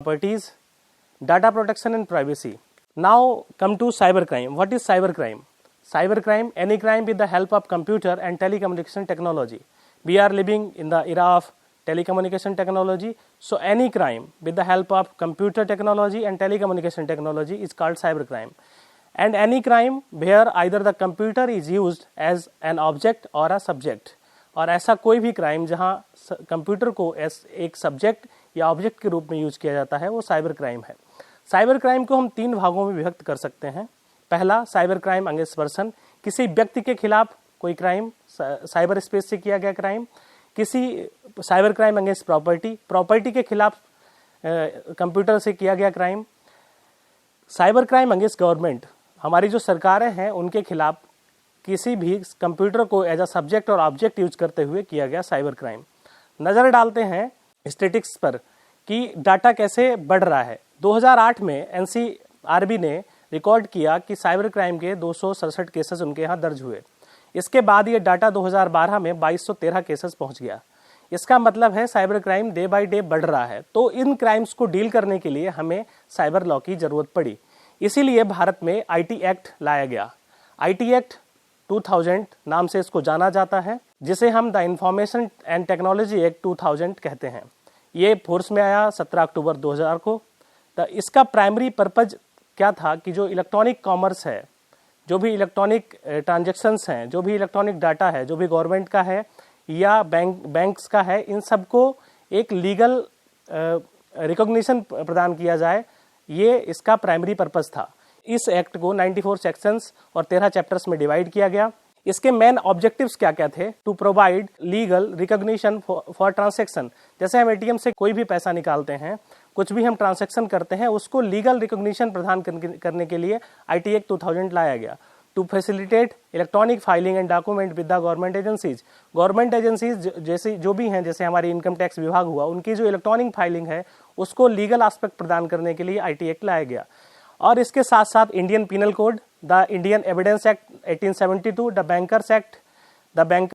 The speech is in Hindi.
properties, data protection and privacy. Now come to cybercrime. What is cybercrime? Cybercrime, any crime with the help of computer and telecommunication technology. We are living in the era of telecommunication technology, so any crime with the help of computer technology and telecommunication technology is called cybercrime. And any crime where either the computer is used as an object or a subject. और ऐसा कोई भी क्राइम जहां कंप्यूटर को एक सब्जेक्ट या ऑब्जेक्ट के रूप में यूज किया जाता है वो साइबर क्राइम है। साइबर क्राइम को हम 3 भागों में विभक्त कर सकते हैं। पहला, साइबर क्राइम अगेंस्ट पर्सन, किसी व्यक्ति के खिलाफ कोई क्राइम, साइबर स्पेस से किया गया क्राइम। किसी साइबर क्राइम अगेंस्ट प्रॉपर्टी के खिलाफ कंप्यूटर से किया गया crime. Cyber crime against government, हमारी जो सरकारें हैं उनके खिलाफ किसी भी कंप्यूटर को एज अ सब्जेक्ट और ऑब्जेक्ट यूज करते हुए किया गया साइबर क्राइम। नज़र डालते हैं स्टैटिस्टिक्स पर कि डाटा कैसे बढ़ रहा है। 2008 में एनसीआरबी ने रिकॉर्ड किया कि साइबर क्राइम के 267 केसेस उनके यहाँ दर्ज हुए। इसके बाद ये डाटा 2012 में 2213 केसेस पहुंच गया। इसका मतलब है cyber crime day by day बढ़ रहा है। तो इन क्राइम्स को डील करने के लिए हमें साइबर लॉ की जरूरत पड़ी। इसीलिए भारत में आईटी एक्ट लाया गया। आईटी एक्ट 2000 नाम से इसको जाना जाता है, जिसे हम the information and technology act 2000 कहते हैं। ये फोर्स में आया 17 अक्टूबर 2000 को। तो इसका प्राइमरी पर्पज क्या था कि जो इलेक्ट्रॉनिक कॉमर्स है, जो भी इलेक्ट्रॉनिक ट्रांजैक्शंस हैं, जो भी इलेक्ट्रॉनिक डाटा है, जो भी गवर्नमेंट का है या बैंक्स का है, इन सबको एक लीगल रिकॉग्निशन प्रदान किया जाए, ये इसका प्राइमरी पर्पस था। इस एक्ट को 94 सेक्शंस और 13 चैप्टर्स में डिवाइड किया गया। इसके मेन ऑब्जेक्टिव्स क्या क्या थे? To provide legal recognition for transaction. जैसे हम एटीएम से कोई भी पैसा निकालते हैं, कुछ भी हम ट्रांजैक्शन करते हैं, उसको लीगल रिकॉग्निशन प्रदान करने के लिए आईटी एक्ट 2000 लाया गया। To facilitate electronic filing and document with the government agencies. Government agencies जैसे जो भी हैं, जैसे हमारी इनकम टैक्स विभाग हुआ, उनकी जो इलेक्ट्रॉनिक फाइलिंग है उसको लीगल एस्पेक्ट प्रदान करने के लिए आईटी एक्ट लाया गया। और इसके साथ साथ Indian penal code, the Indian evidence act 1872, the bankers act, the bank